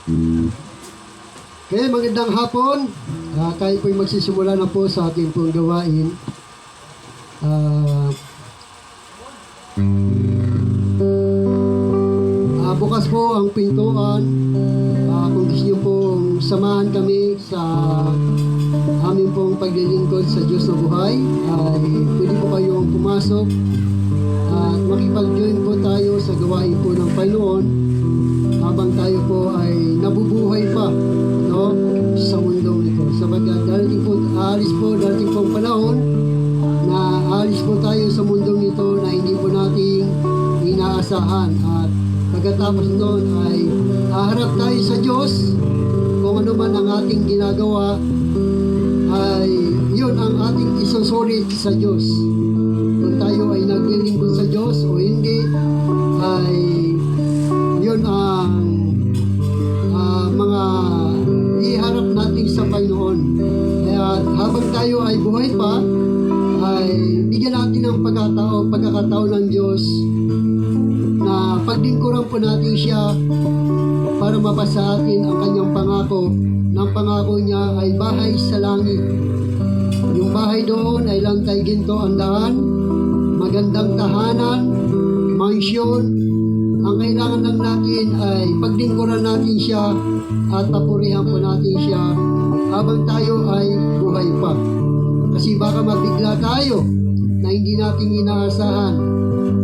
Okay, magandang hapon. Tayo po'y magsisimula na po sa ating pong gawain. Bukas po ang pintuan. Kung gusto niyo pong samahan kami sa aming pong paglilingkod sa Diyos na buhay, ay pwede po kayong pumasok at makipag-join po tayo sa gawain po ng Panginoon habang tayo po ay nabubuhay pa, no, sa mundong ito. Sapagkat darating pong panahon na alis po tayo sa mundong ito na hindi po nating inaasahan, at pagkatapos noon ay haharap tayo sa Diyos. Kung ano man ang ating ginagawa ay yun ang ating isusulit sa Diyos. Kung tayo ay naglilingkod sa Diyos o hindi, ay yun ang mga iharap natin sa Panginoon. Kaya habang tayo ay buhay pa, ay bigyan natin ng pagkakataon ng Diyos na paglingkuran po natin siya para mabasa atin ang kanyang pangako. Ng pangako niya ay bahay sa langit. Yung bahay doon ay lantay ginto ang daan, magandang tahanan, mansyon. Ang kailangan lang natin ay paglingkuran natin siya at papurihan po natin siya habang tayo ay buhay pa. Kasi baka mabigla tayo na hindi natin inaasahan,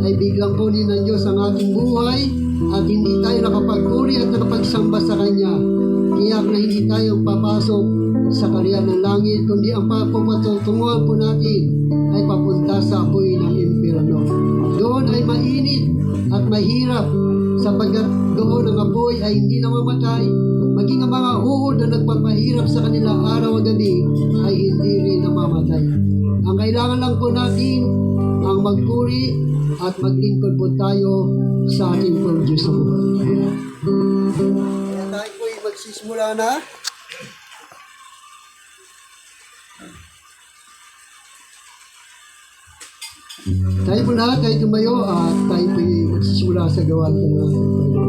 ay biglang kunin ng Diyos ang ating buhay at hindi tayo nakapagpuri at nakapagsamba sa Kanya. Tiyak na hindi tayo papasok sa karyan ng langit, kundi ang papatunguhan po natin ay papunta sa apoy ng impyerno. Doon ay mainit at mahirap, sapagkat doon ang apoy ay hindi namamatay, maging ang mga uhod na nagpapahirap sa kanila araw at gabi ay hindi rin namamatay. Ang kailangan lang po natin ang magpuri at maglingkod po tayo sa ating pong Diyos sa buhay. Kaya tayo po ay magsisimula na. Tayo po lahat ay tumayo at tayo po ay magsisimula sa gawain ng Panginoon.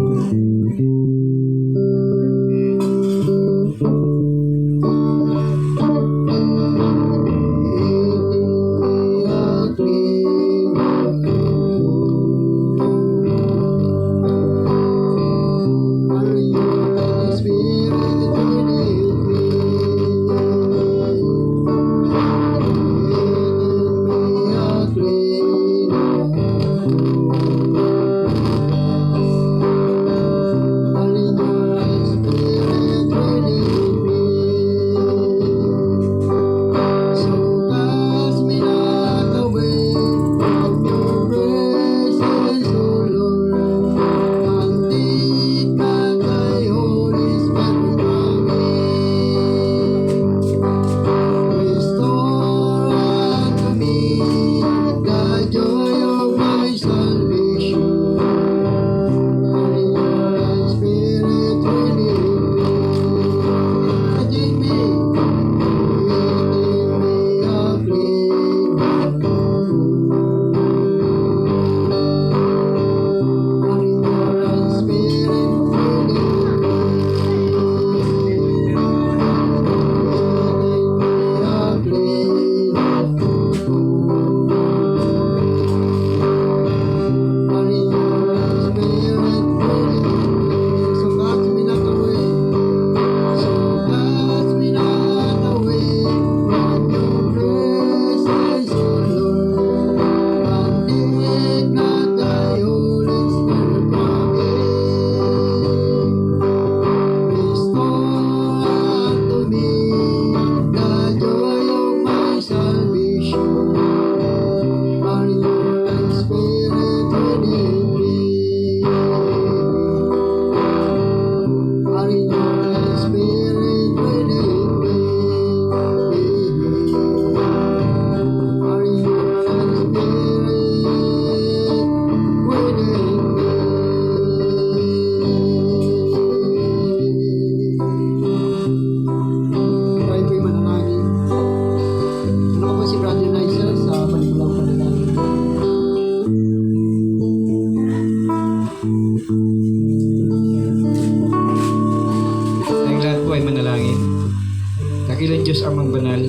Diyos Amang Banal,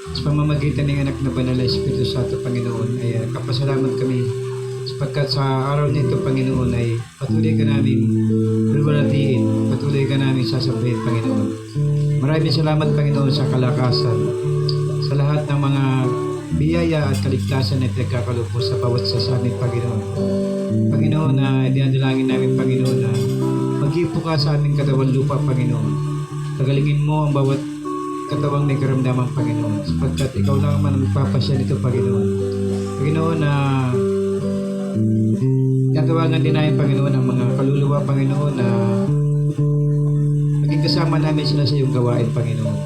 sa pamamagitan ng anak na Banal na Espiritu Santo, Panginoon, ay kapasalamat kami sapagkat sa araw nito, Panginoon, ay patuloy ka namin bulwalatiin, patuloy ka namin sasabihin, Panginoon. Maraming salamat, Panginoon, sa kalakasan, sa lahat ng mga biyaya at kaligtasan na pinagkakaloob sa bawat isa sa amin, Panginoon. Panginoon, na dinadalangin namin, Panginoon, na mag-ipo ka sa aming katawang lupa, Panginoon. Tagalingin mo ang bawat katawang may karamdaman, Panginoon, sapagkat ikaw lang man ang magpapasya nito, Panginoon. Panginoon, na tatawagan din namin, Panginoon, ang mga kaluluwa, Panginoon, na maging kasama namin sila sa iyong gawain, Panginoon.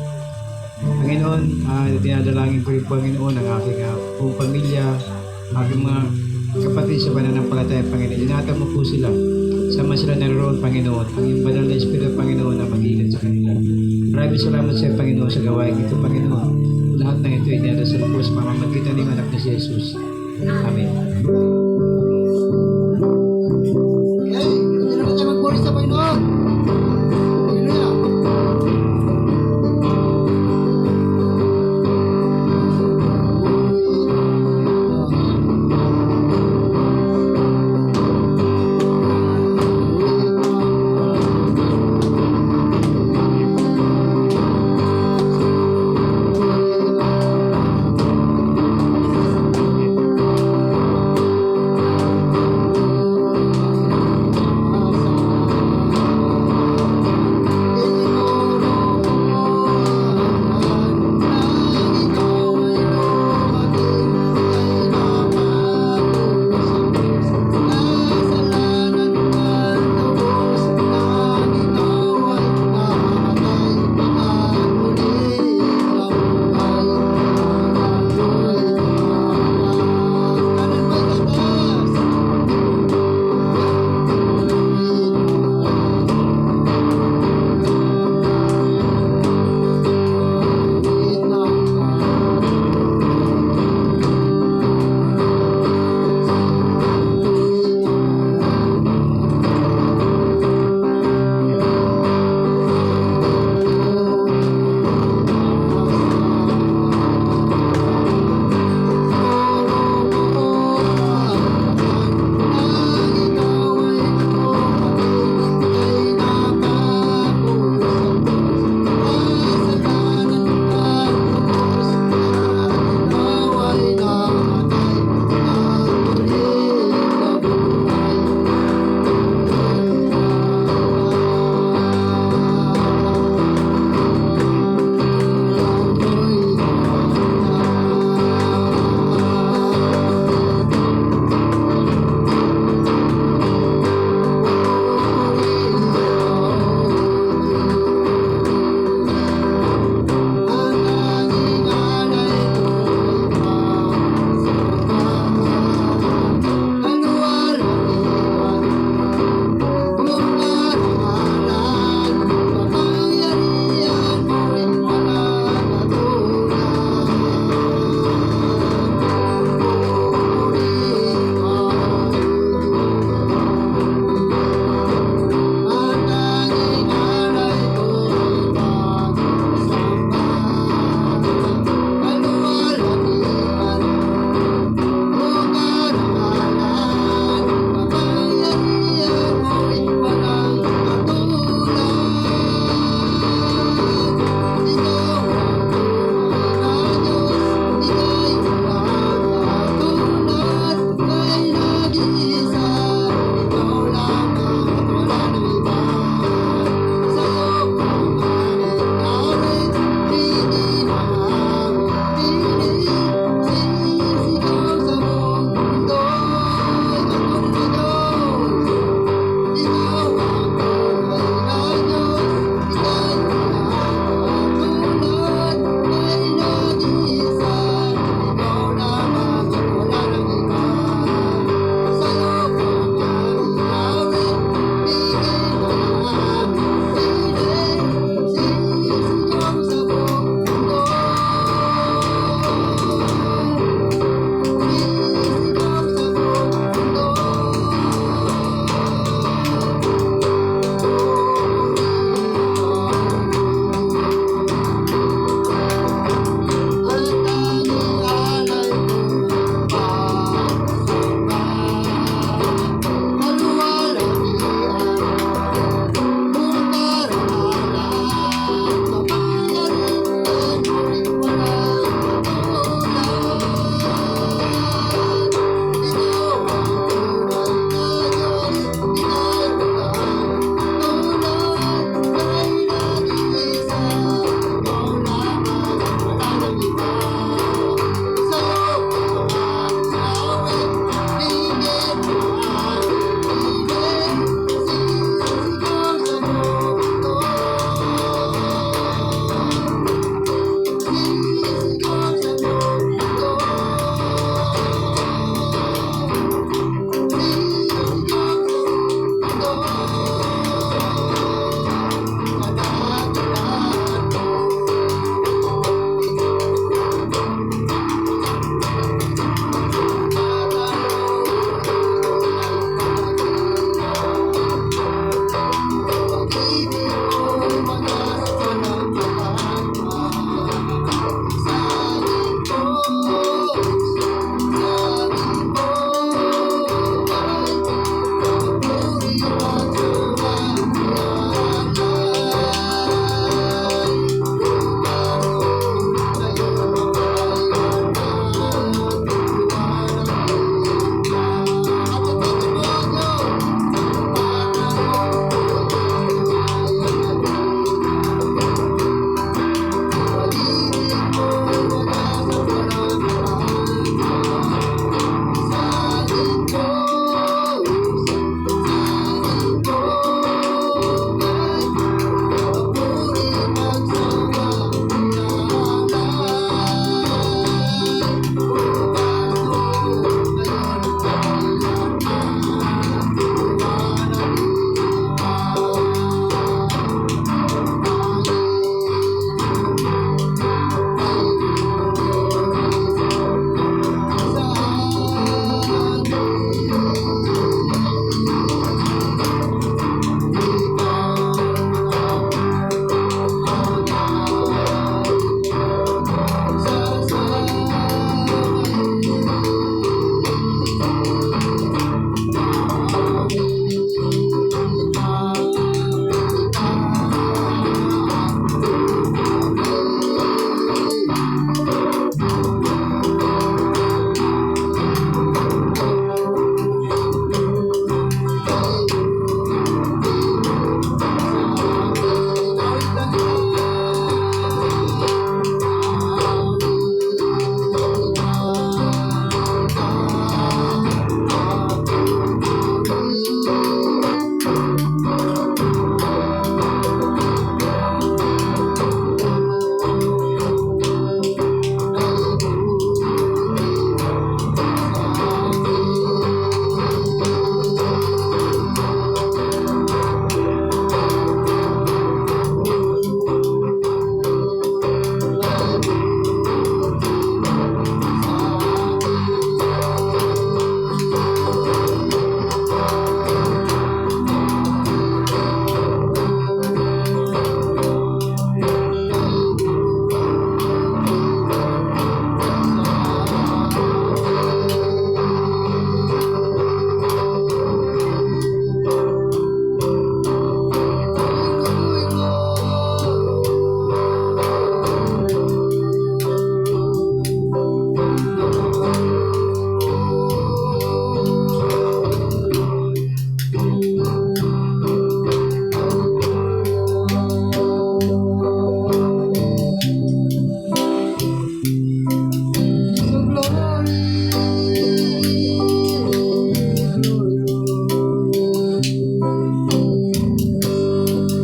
Panginoon, dinadalangin ko rin, Panginoon, ang aking buong pamilya, aking mga kapatid sa pananampalataya, Panginoon. Ingatan mo po sila. Sama sila naroon, Panginoon. Ang iyong banal na Espiritu, Panginoon, na mag-iingat sa kanila. Maraming salamat sa iyo, Panginoon, sa gawain ito, Panginoon. Lahat ng ito ay dinadasal po sa pamamagitan ng anak ni Jesus. Amen. Okay, hindi na tayo mag-worry sa Panginoon. Hallelujah.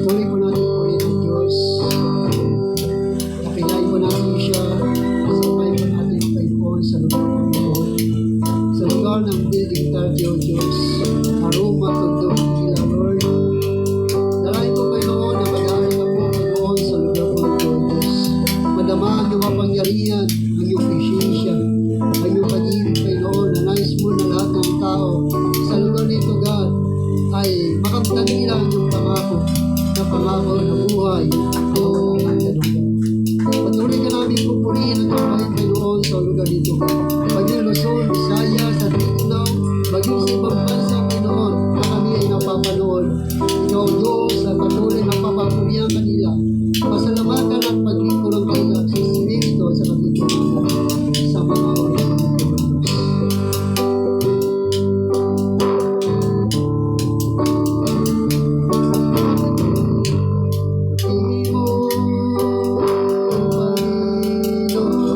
Tuloy po natin purihin ang Diyos. Dakilain po natin siya. Sabayin po natin ang Panginoon sa lugar ng Panginoon. Sa lugar ng building tarde, O Diyos. Aroma, tugtog, tila, Lord. Dalahin po Panginoon na madali na po Panginoon sa lugar po ng Diyos. Madama ang iyong kapangyarihan, ang iyong presensya, ang iyong pag-ibig Panginoon na nais mo na lahat ng tao sa lugar nito, God, ay makamtan nila ang iyong pangako na buhay na walang hanggan. Patuloy ka namin pupurihin ang iyong Panginoon sa lugar nito. Baging Luzon, Visayas, at Mindanao, baging sa ibang bansa, Panginoon, na kami ay napapanood. Ikaw, Diyos, na patuloy na papapurihan kanila. Pasalamatan at paglingkod ng kanila sa Espiritu at sa katutunan sa mga oras ng Diyos. Imo, Panginoon,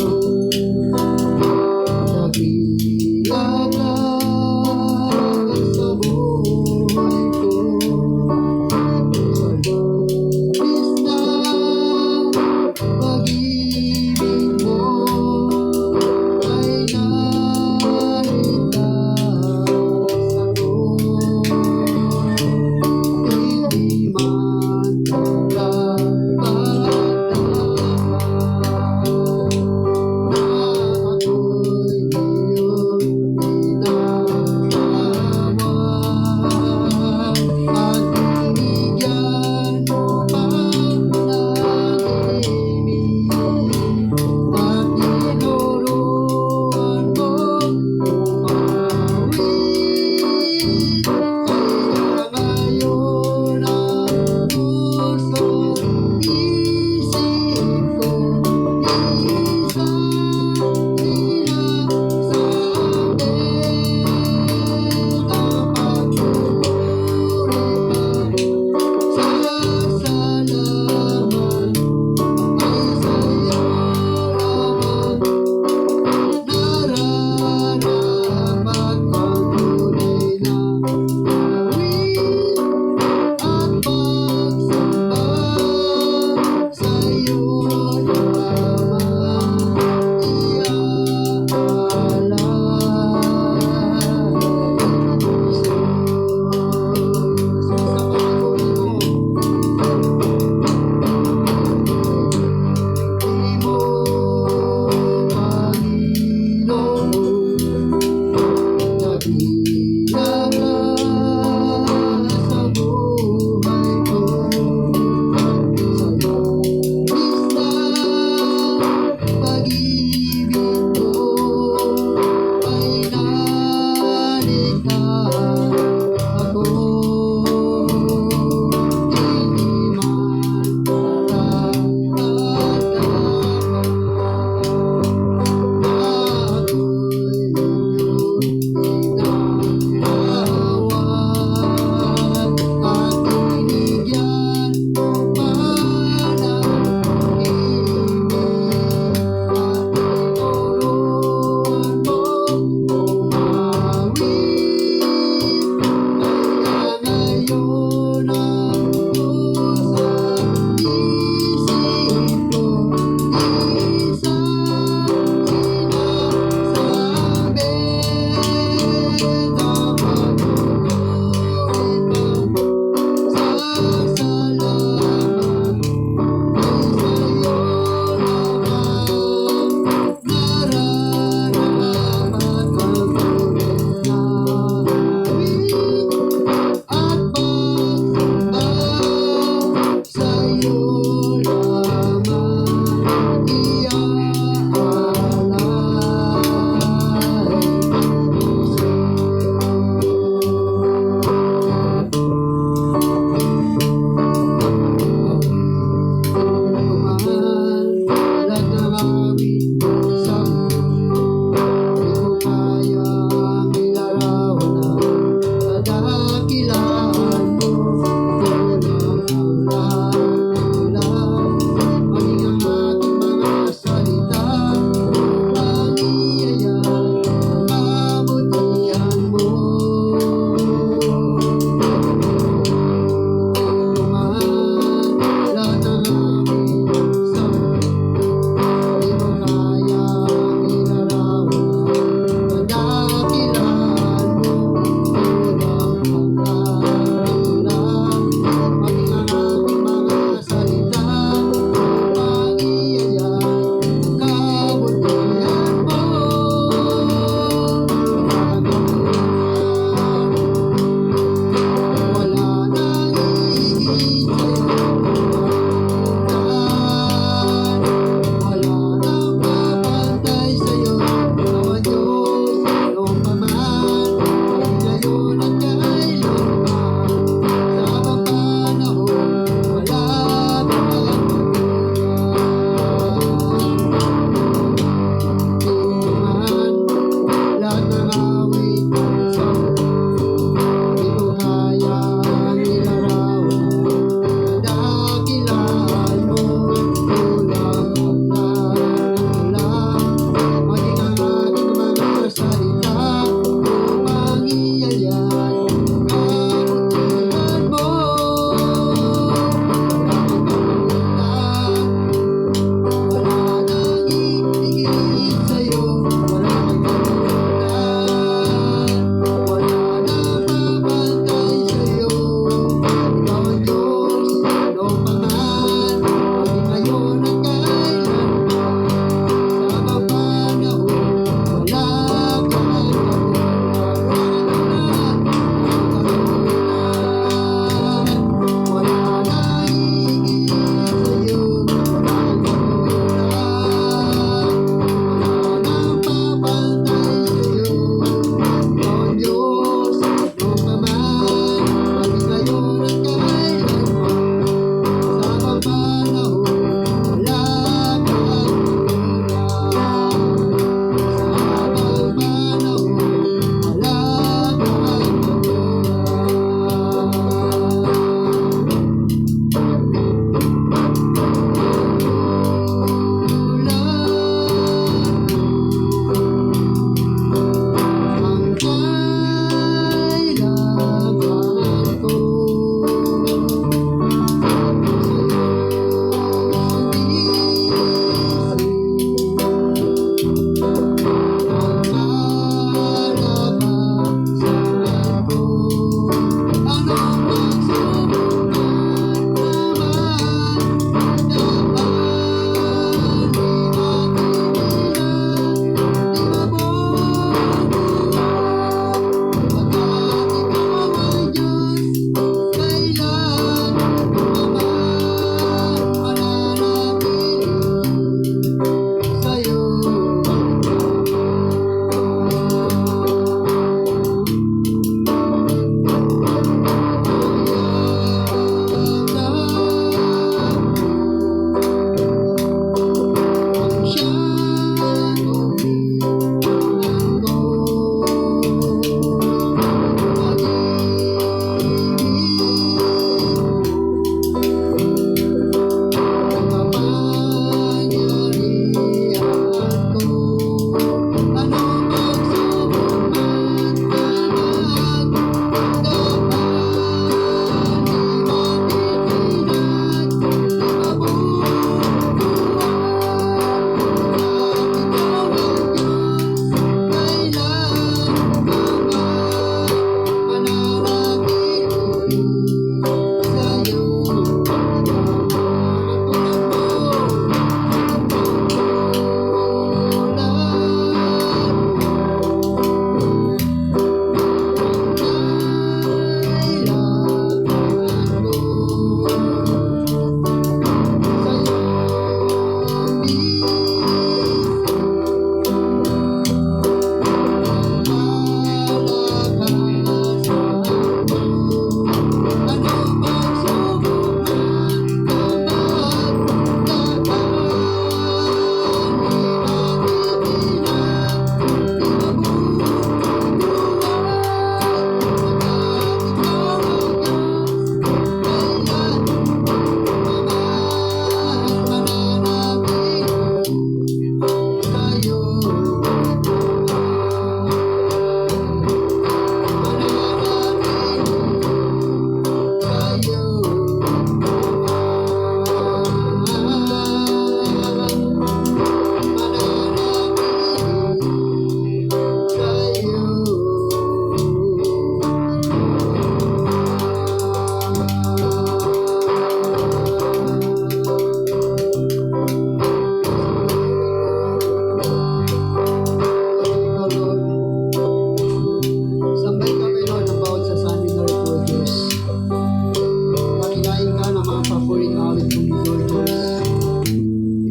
mga paboring awit po ni Lord Diyos.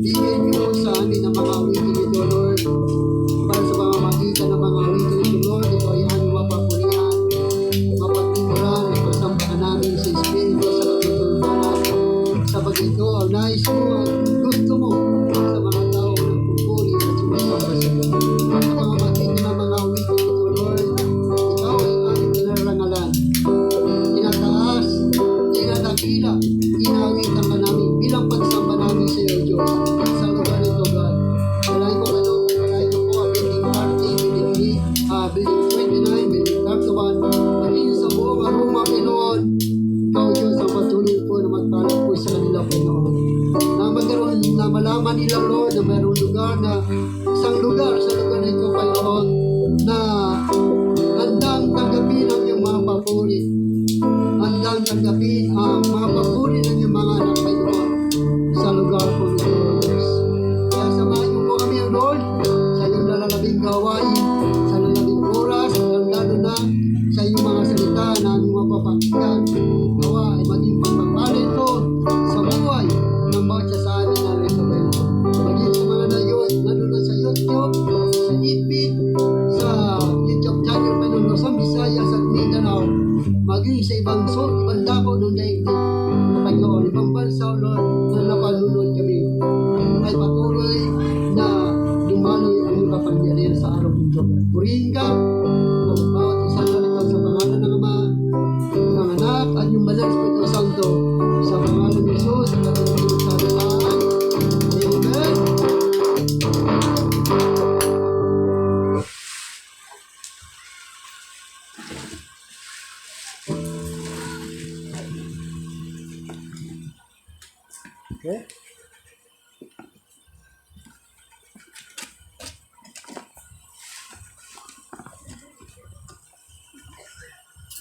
Ibigay niyo po sa amin ang mga awitin nito, Lord. Para sa pamamagitan ng mga awitin nito, Lord, ito ay aming mapapurihan, mapagtumuran, mapasampahan namin sa Espiritu sa katutulungan. Sa pagito, ang nais mo, ang gusto mo sa mga tao ng pupuri at sumasamba sa iyo. Sa pamamagitan ng mga awitin nito, Lord, ikaw ay aming pinarangalan, tinataas, tinadakila, inawitan ka namin bilang pagsamba namin sa iyo, Diyos. Sa lugar nito, God. Dalay ko ano, dalay ko po ang building 30, building 29, building 31, maging sa buong aroma, Pinoon. Ikaw, Diyos, ang patuloy po na magpalak po sa kanila, Pinoon. Na magkaroon, na malaman nila, Lord, na mayroong lugar na, isang lugar sa lugar nito, Pinoon, na handang tanggapin ang iyong mga papuri. Handang tanggapin ang mga papuri ng iyong mga anak, Pinoon, sa lugar po nito, Diyos. Kaya samahan niyo po kami, Lord, sa iyong nalalabing gawain, sa nalalabing oras, at lalo na sa iyong mga salita na aming mapapakinggan. Gawa ay maging pagpapalin ko sa buhay ng bawat isa sa amin na rin ito. Maging sa mga nanonood sa YouTube, sa Ipit, sa YouTube channel Panonood sa Visayas at Mindanao, maging sa ibang dako ng daigdig. Panginoon, ibang bansa, Lord, na napanunod kami ay patuloy na dumaloy ang iyong kapangyarihan sa araw ng Diyos. Purihin ka ng bawat isa na rito sa pangalan ng Ama, ng Anak, at yung Banal na Espiritu Santo, sa pangalan ng Jesus, at ang pinagsasalaan. Amen. Okay.